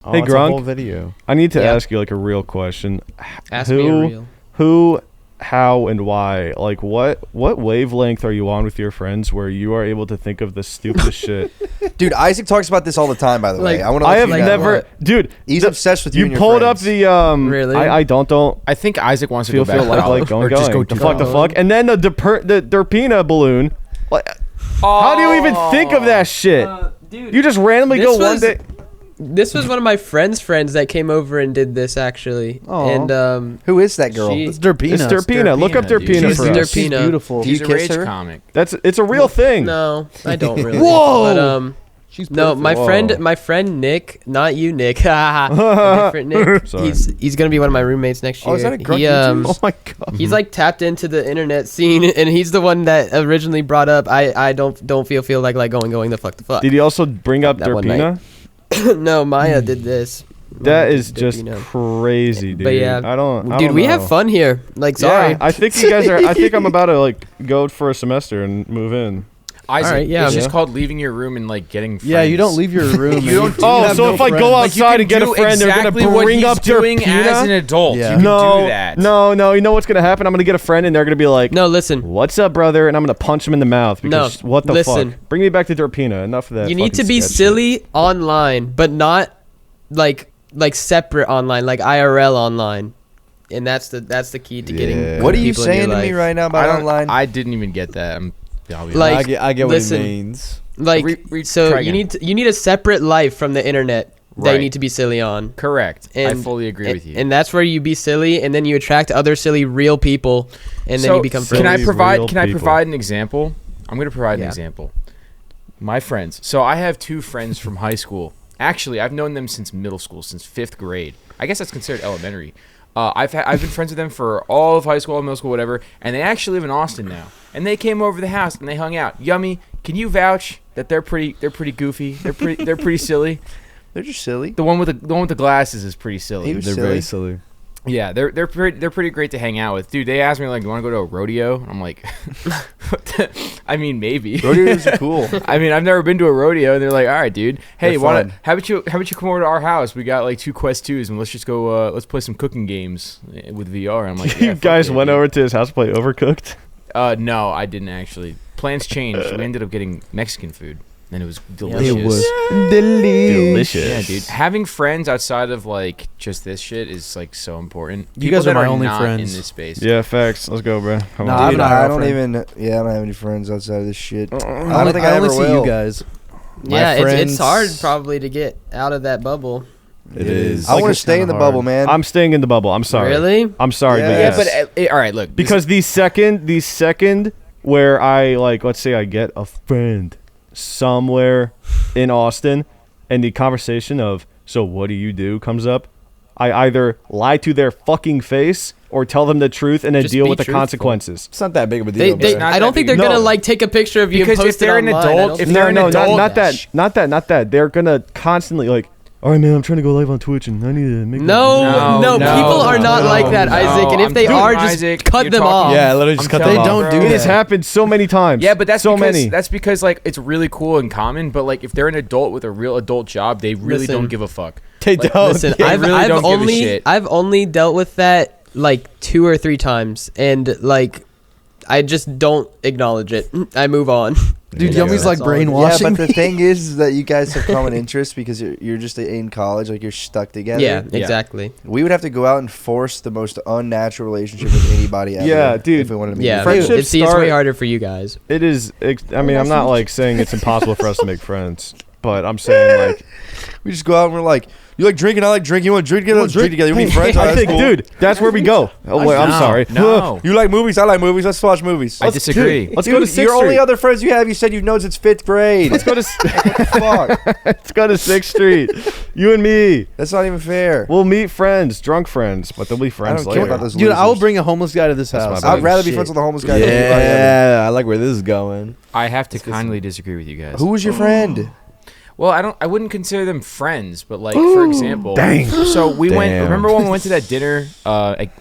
Oh, Hey it's a whole Grunk, video. I need to ask you like a real question. Ask me a real. Who, how, and why? Like, what wavelength are you on with your friends where you are able to think of the stupidest shit? Dude, Isaac talks about this all the time, by the way. Like, I have like never, what? dude. He's obsessed with you. You pulled up the Really? I don't I think Isaac wants to feel go back to like college, going or just go the to fuck the fuck, and then the Derpina balloon. Like, how do you even think of that shit? Dude, You just randomly this go one was- day. This was one of my friends' friends that came over and did this actually. Aw. And Who is that girl? she- It's Derpina. It's Derpina. Look up Derpina, dude. Derpina She's for us. Derpina. She's beautiful. Do you He's a kiss rage her? comic. It's a real thing. no, I don't really. Whoa! But She's no, perfect. my friend Nick, not you, Nick. A different Nick. Sorry. He's gonna be one of my roommates next year. Oh, is that a Grunk He, YouTube? Oh my god. He's like tapped into the internet scene, and he's the one that originally brought up. I don't feel like going the fuck. Did he also bring up That one Derpina? No, Maya did this. That Maya is did just Derpina. crazy, dude. But yeah, I don't dude, we know. have fun here. Like, sorry. Yeah, I think you guys are. I think I'm about to like go for a semester and move in. Isaac, Alright, yeah. it's just Yeah. called leaving your room and like getting friends. Yeah, you don't leave your room. You don't do Oh, have so no if I friends. go Like, you outside can and get a do friend, they're exactly gonna what bring he's up doing as an Derpina? adult. Yeah. You can No, do that. no. You know what's gonna happen? I'm gonna get a friend and they're gonna be like, No, listen. "What's up, brother?" And I'm gonna punch him in the mouth because what the listen. fuck? Bring me back to Derpina. Enough of that. You need to fucking be sketch silly online, but not like separate online, like IRL online. And that's the key to getting. Yeah. good What are you people in your saying to me life. right now I about don't. online? I didn't even get that. I'll be Like, honest. I get what listen. it means. Like, so try you again. need a separate life from the internet that you Right. need to be silly on. Correct. I And- fully agree with you. And that's where you be silly, and then you attract other silly real people, and then you become friends. Can I Silly, provide? real Can I people. provide an example? I'm going to provide an Yeah. example. My friends. So I have two friends from high school. Actually, I've known them since middle school, since 5th grade. I guess that's considered elementary. I've been friends with them for all of high school, middle school, whatever. And they actually live in Austin now. And they came over to the house and they hung out. Yummy. Can you vouch that they're pretty goofy? They're pretty silly. They're just silly. The one with the glasses is pretty silly. He was They're silly. very silly. Yeah, they're pretty great to hang out with, dude. They asked me like, "Do you want to go to a rodeo?" I'm like, I mean, maybe. Rodeos are cool. I mean, I've never been to a rodeo, and they're like, "All right, dude. Hey, They're wanna? fun. How about you come over to our house? We got like 2 Quest 2s, and let's just go. Let's play some cooking games with VR." I'm like, you yeah, fuck guys yeah, went dude. over to his house to play Overcooked. No, I didn't actually. Plans changed. We ended up getting Mexican food, and it was delicious. It was Delicious. Yeah, dude. Having friends outside of like just this shit is like so important. You People guys are that my only not friends. in this space. Yeah, facts. Let's go, bro. Come Nah, on. I'm Dude, not I a don't friend. even. Yeah, I don't have any friends outside of this shit. I I don't think I only ever see will. you guys. Yeah, it's friends- hard probably to get out of that bubble. It is. I Like, want to it's stay in the kinda bubble, hard. man. I'm staying in the bubble. I'm sorry. Really? I'm sorry, but Yeah, yes. Yeah, but all right, look. Because the second where I like, let's say I get a friend somewhere in Austin, and the conversation of "so what do you do" comes up, I either lie to their fucking face or tell them the truth and then Just deal be with the truthful. consequences. It's not that big of a deal. They, bro. not I don't that think big. they're gonna No. like take a picture of you Because and if post it they're an online. adult- I don't if think they're No, an no, adult- not that. They're gonna constantly like, all right, man, I'm trying to go live on Twitch and I need to make No, No, people are not like that, Isaac. And if they are, just Isaac, cut you're them talking- off. Yeah, literally just I'm cut them telling off. you, Don't bro. do It has that. happened so many times. Yeah, but that's so because many. that's because like it's really cool and common. But like if they're an adult with a real adult job, they really Listen. don't give a fuck. They Like, don't. Listen, They I've, really I've don't give a only shit. I've only dealt with that like 2 or 3 times, and like I just don't acknowledge it. I move on. Dude, Yeah, Yummy's like that's all it is. Yeah, brainwashing. but the thing is that you guys have common interests because you're just in college, like you're stuck together. Yeah, exactly. We would have to go out and force the most unnatural relationship with anybody ever. Yeah, dude. If we wanted to meet. Yeah, Friendships it's way start- harder for you guys. It is. I mean, I'm not like saying it's impossible for us to make friends, but I'm saying like, We just go out and we're like, you like drinking, I like drinking. You want to drink together? Let's drink together. We be friends. I That's think, cool. dude, that's where we go. Oh wait, I'm No, sorry. No, You like movies? I like movies. Let's watch movies. I disagree. Let's Dude, go to 6th your only Street. other friends you have, you said you've known since 5th grade. Let's go to Fuck. let's go to 6th Street. You and me. That's not even fair. We'll meet friends, drunk friends, but they'll be friends don't care later. about those Dude, I will losers. bring a homeless guy to this That's house. my I'd rather be Shit. friends with a homeless guy than anybody ever. Yeah, I like where this is going. I have to kindly disagree with you guys. Who was your friend? Well, I wouldn't consider them friends, but like for example, Dang. So we went. Damn. Remember when we went to that dinner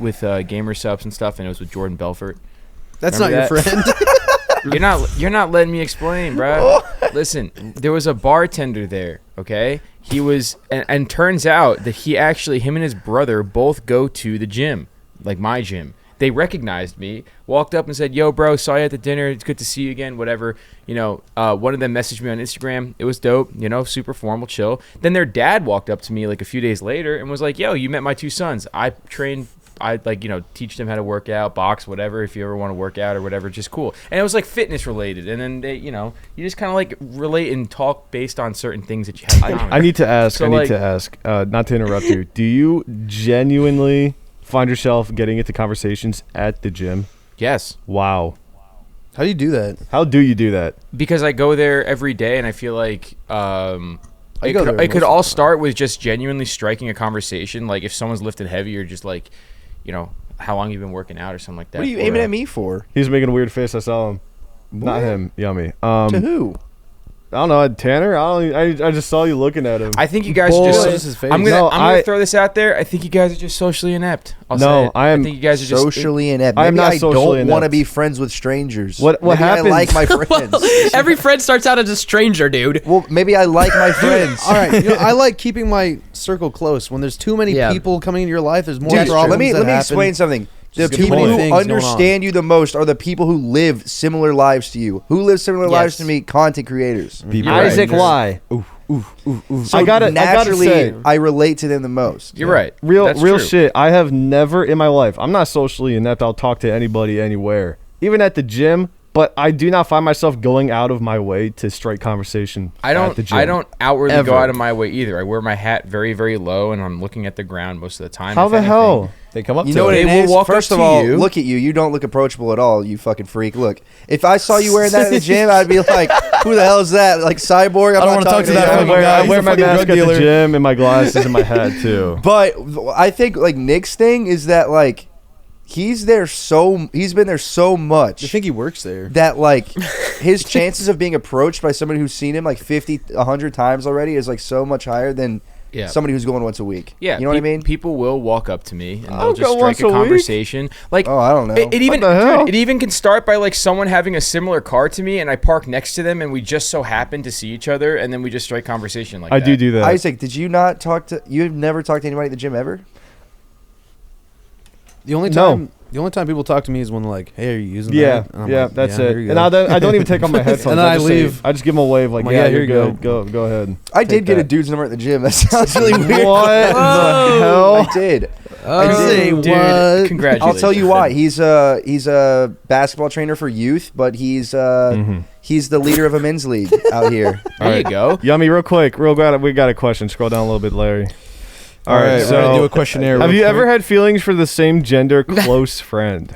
with gamer subs and stuff, and it was with Jordan Belfort. That's Remember not your that? friend. You're not letting me explain, bro. Listen, there was a bartender there. Okay, he was, and turns out that him and his brother both go to the gym, like my gym. They recognized me, walked up and said, "Yo, bro, saw you at the dinner. It's good to see you again." Whatever, one of them messaged me on Instagram. It was dope, super formal, chill. Then their dad walked up to me like a few days later and was like, "Yo, you met my two sons. I teach them how to work out, box, whatever. If you ever want to work out or whatever, just cool." And it was like fitness related. And then they, you just kind of like relate and talk based on certain things that you have in common. I need to ask. Not to interrupt you. Do you genuinely find yourself getting into conversations at the gym? Yes. Wow. How do you do that? How do you do that? Because I go there every day, and I feel like it could all all start with just genuinely striking a conversation. Like if someone's lifted heavy, or just like, how long you've been working out or something like that. What are you aiming at me for? He's making a weird face. I saw him. Not him. Yummy. To who? I don't know, Tanner. I just saw you looking at him. I think you guys are This just. is face. I'm gonna throw this out there. I think you guys are just socially inept. I think you guys are just Socially inept. I am Maybe not I socially don't want to inept. be friends with strangers. What Maybe happens? I like my friends. Every friend starts out as a stranger, dude. Well, maybe I like my friends. All right, I like keeping my circle close. When there's too many Yeah. people coming into your life, there's more Dude, problems. let me that happen. explain something. The Just too people many who things going on. understand you the most are the people who live similar lives to you. Who live similar lives to me? Content creators. You're right. Isaac Lie. So I gotta naturally, say, I relate to them the most. You're right. real That's real true. shit. I have never in my life. I'm not socially inept. I'll talk to anybody anywhere, even at the gym. But I do not find myself going out of my way to strike conversation. At the gym. I don't outwardly Ever. go out of my way either. I wear my hat very, very low, and I'm looking at the ground most of the time. How if the anything. hell? They come up You to know what They it will is? walk First up of to all, you. look at you. You don't look approachable at all, you fucking freak. Look, if I saw you wearing that at the gym, I'd be like, who the hell is that? Like Cyborg? I'm I don't not wanna talk talking to that you. fucking I guy. wear, He's I wear a my fucking mask drug at the dealer. gym and my glasses and my hat too. But I think like Nick's thing is that like he's been there so much I think he works there. that like his chances of being approached by somebody who's seen him like 50, 100 times already is like so much higher than somebody who's going once a week. Yeah, you know what I mean? People will walk up to me and I'll they'll just go once strike a a week. conversation. Like, Oh, I don't know. It even, What the hell? dude, it even can start by like someone having a similar car to me, and I park next to them, and we just so happen to see each other, and then we just strike conversation like I that. do that. Isaac, did you not talk to? You've never talked to anybody at the gym ever? The only time people talk to me is when they're like, "Hey, are you using Yeah, that?" And I'm yeah, like, that's "Yeah, it. here you And go." I don't even take off my headphones. And then I just say- leave. I just give them a wave like, I'm like, yeah, yeah, you're here you good. Go ahead. I did get a that. dude's number at the gym. That sounds really weird. What the hell? I did. Say Dude, what? congratulations. I'll tell you why. He's a basketball trainer for youth, but he's the leader of a men's league out here. There you go. Yummy, real quick, we got a question. Scroll down a little bit, Larry. All right, so we're gonna do a questionnaire. Have real you quick. ever had feelings for the same gender close friend?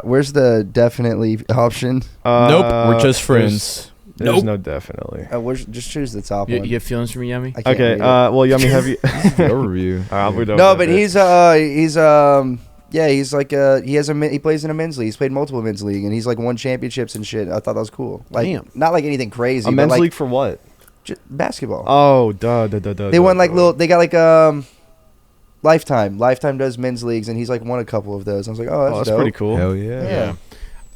Where's the definitely option? Nope, we're just friends. There's no definitely. Just choose the top You one. have feelings for me, Yummy? I can't Okay, read it. well, Yummy, have you? Overview. We're done No, with but that bit. he's like he plays in a men's league. He's played multiple men's league, and he's like won championships and shit. I thought that was cool. Like, Damn. not like anything crazy. A but men's like league for what? basketball. Oh, duh. They won like they got like Lifetime. Lifetime does men's leagues, and he's like won a couple of those. I was like, oh, that's dope. pretty cool. Hell yeah. Yeah.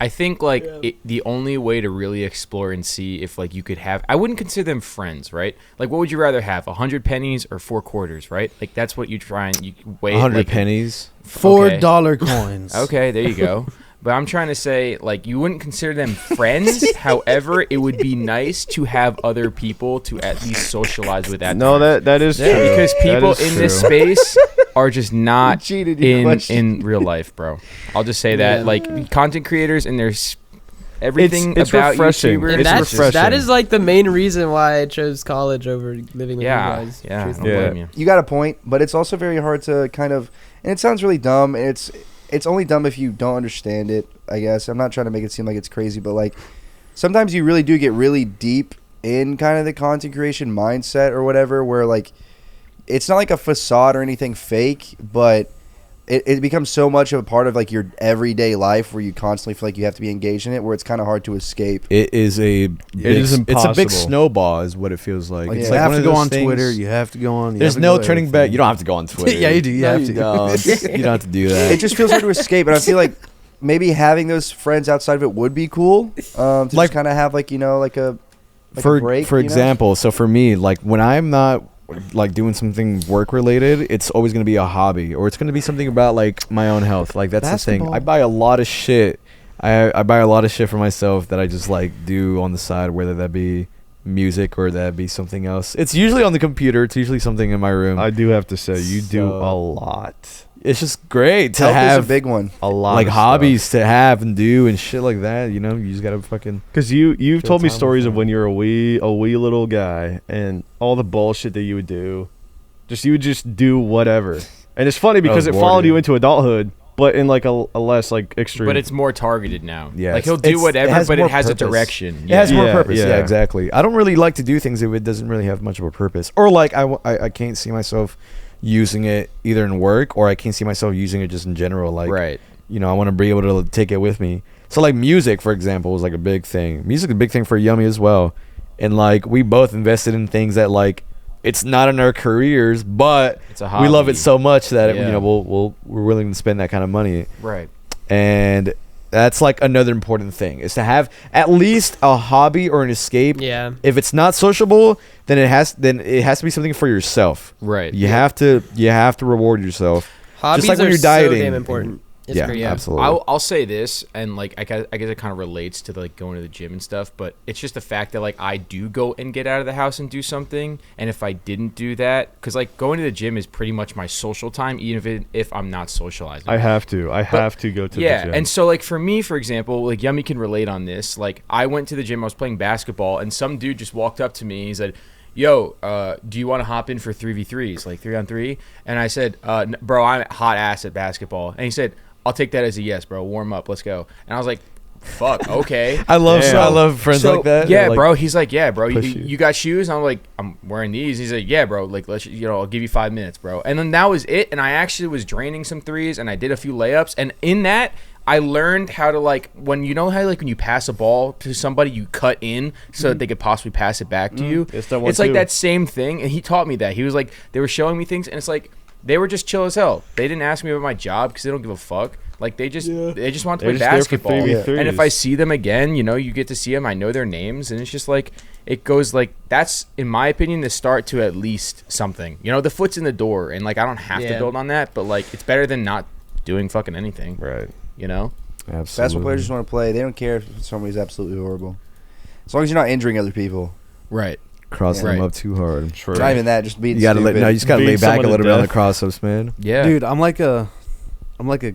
I think like the only way to really explore and see if like you could have, I wouldn't consider them friends, right? Like, what would you rather have, 100 pennies or 4 quarters, right? Like that's what you try and you weigh. 100 like, pennies. Okay. $4 coins. Okay, there you go. But I'm trying to say, like, you wouldn't consider them friends. However, it would be nice to have other people to at least socialize with. No, that is true. Because That people is in this true. space are just not cheated your question. in real life, bro. I'll just say that, like, content creators and there's everything It's about refreshing. YouTubers. And It's that's refreshing. that is like the main reason why I chose college over living with yeah, you guys. yeah, I don't truthfully. Yeah. blame you. You got a point, but it's also very hard to kind of, and it sounds really dumb. And it's only dumb if you don't understand it, I guess. I'm not trying to make it seem like it's crazy, but like sometimes you really do get really deep in kind of the content creation mindset or whatever, where like it's not like a facade or anything fake, but it becomes so much of a part of like your everyday life where you constantly feel like you have to be engaged in it, where it's kind of hard to escape. It is a. is It's a big impossible. snowball, is what it feels like. Like, It's you like have one to of go those on things- Twitter, You have to go on. There's no turning back. You don't have to go on Twitter. Yeah, you do. You have to. No, you don't have to do that. It just feels hard to escape, and I feel like maybe having those friends outside of it would be cool. To Like- just kind of have like a for break, for you know? example, so for me, like when I'm not like doing something work related, it's always gonna be a hobby, or it's gonna be something about like my own health. Like that's the Basketball. thing. I buy a lot of shit. I buy a lot of shit for myself that I just like do on the side, whether that be music or that be something else. It's usually on the computer. It's usually something in my room. I do have to say, you do So- a lot. It's just great to Health is have a big one. A lot like of hobbies to have and do and shit like that. You know, you just gotta fucking. Because you've Good told me time with stories of them. when you were a wee little guy and all the bullshit that you would do. You would just do whatever. And it's funny because was it bored, followed you yeah. into adulthood, but in like a less like extreme. But it's more targeted now. Yeah, like he'll it's- do it whatever, has but more it has a purpose. direction. It has more Yeah, purpose. yeah. Yeah, exactly. I don't really like to do things if it doesn't really have much of a purpose, or like I can't see myself using it either in work, or I can't see myself using it just in general. Like, Right. you know, I want to be able to take it with me. So like music, for example, was like a big thing. Music is a big thing for Yummy as well, and like we both invested in things that like it's not in our careers, but It's a we love hobby. it so much that Yeah. you know we're willing to spend that kind of money. Right. And that's like another important thing, is to have at least a hobby or an escape. Yeah. If it's not sociable, then it has to be something for yourself. Right. You have to reward yourself. Hobbies like when are you're so dieting. damn important. It's Yeah. great. Yeah, Absolutely. I'll say this, and like I guess it kind of relates to like going to the gym and stuff, but it's just the fact that like I do go and get out of the house and do something, and if I didn't do that, because like going to the gym is pretty much my social time, even if I'm not socializing. I have to go to the gym. And so like for me, for example, like Yummy can relate on this. Like I went to the gym, I was playing basketball, and some dude just walked up to me. He said, "Yo, do you want to hop in for 3v3s, like 3-on-3?" And I said, "Bro, I'm hot ass at basketball." And he said, "I'll take that as a yes, bro. Warm up, let's go." And I was like, "Fuck, okay." I love Damn. friends So, like that. Yeah, They're like, bro. He's like, "Yeah, bro. You, push you. you got shoes?" And I'm like, "I'm wearing these." He's like, "Yeah, bro. Like, let's I'll give you 5 minutes, bro." And then that was it. And I actually was draining some threes, and I did a few layups. And in that, I learned how to like when you pass a ball to somebody, you cut in so that they could possibly pass it back to you. It's that one It's like too. that same thing. And he taught me that. He was like, they were showing me things, and it's like they were just chill as hell. They didn't ask me about my job because they don't give a fuck. Like they just want to They're play just there for basketball. 3v3s. And if I see them again, you get to see them. I know their names, and it's just like it goes like that's in my opinion the start to at least something. The foot's in the door, and like I don't have to Yeah. build on that, but like it's better than not doing fucking anything. Right. Absolutely. Basketball players just want to play. They don't care if somebody's absolutely horrible, as long as you're not injuring other people. Right. crossing them Right. up too hard. True. Not even that, just being You gotta stupid. you just gotta Being lay back a someone to little bit on the death. cross ups, man. Yeah. Dude, I'm like a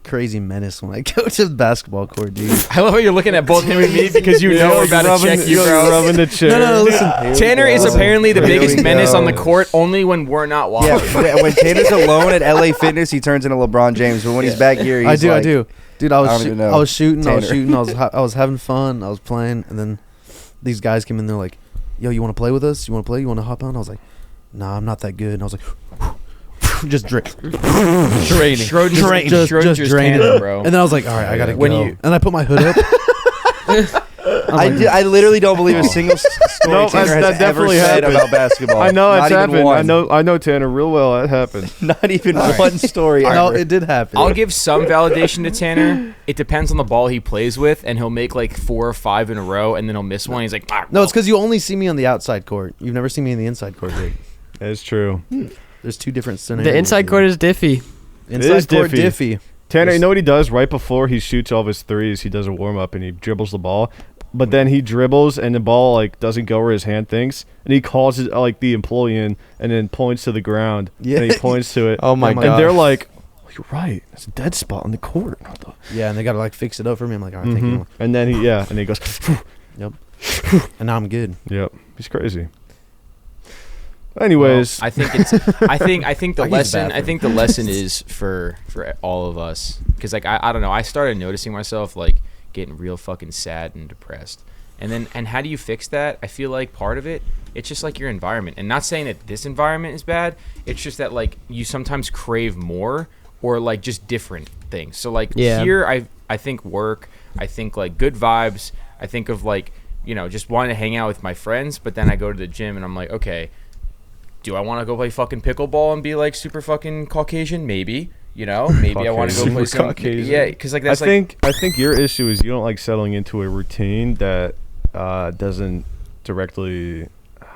crazy menace when I go to the basketball court, dude. I love how you're looking at both him and me because you know we're about to check you, bro. Rubbing the chair. No, listen. Here we Tanner is go. apparently the Here biggest we menace on the go. court only when we're not watching. Yeah, when Tanner's alone at LA Fitness, he turns into LeBron James. But when he's back here, he's I like, do. Dude, I I don't was even shooting. know. I was shooting. Tanner. I was having fun. I was playing, and then these guys came in. They're like, "Yo, you want to play with us? You want to play? You want to hop on?" I was like, "Nah, I'm not that good." And I was like, just draining. Schrodinger's Just draining, Tanner, bro. And then I was like, "All right, I gotta When go." you- And I put my hood up. I literally don't believe a single story No, Tanner has that ever definitely said happened. about basketball. I know Not it's even happened. one. I know Tanner real well. That happened. Not even All right. one story. No, ever. it did happen. I'll give some validation to Tanner. It depends on the ball he plays with, and he'll make like 4 or 5 in a row, and then he'll miss one. He's like, ah, No, it's because you only see me on the outside court. You've never seen me in the inside court, dude. It's true. There's two different scenarios. The inside dude. court is diffy. Inside is court diffy. diffy. Tanner, you know what he does right before he shoots all of his threes? He does a warm up and he dribbles the ball, but then he dribbles and the ball like doesn't go where his hand thinks, and he calls it like the employee in and then points to the ground. Yeah. And he points to it. Oh my and god. they're like, oh, "You're right. It's a dead spot on the court." Yeah, and they gotta like fix it up for me. I'm like, all right, thank you. And then he goes, Yep. And now I'm good. "Yep, he's crazy." Anyways, I think it's. I think the I use the lesson. I bathroom. think the lesson is for all of us, because like I don't know. I started noticing myself like getting real fucking sad and depressed, and how do you fix that? I feel like part of it, it's just like your environment, and not saying that this environment is bad. It's just that like you sometimes crave more or like just different things. So like Yeah. here, I think work. I think like good vibes. I think of like just wanting to hang out with my friends, but then I go to the gym and I'm like, okay. Do I want to go play fucking pickleball and be like super fucking Caucasian? Maybe. You know, maybe I want to go Caucasian. play We're some. Caucasian. Yeah, because like I that's think your issue is you don't like settling into a routine that doesn't directly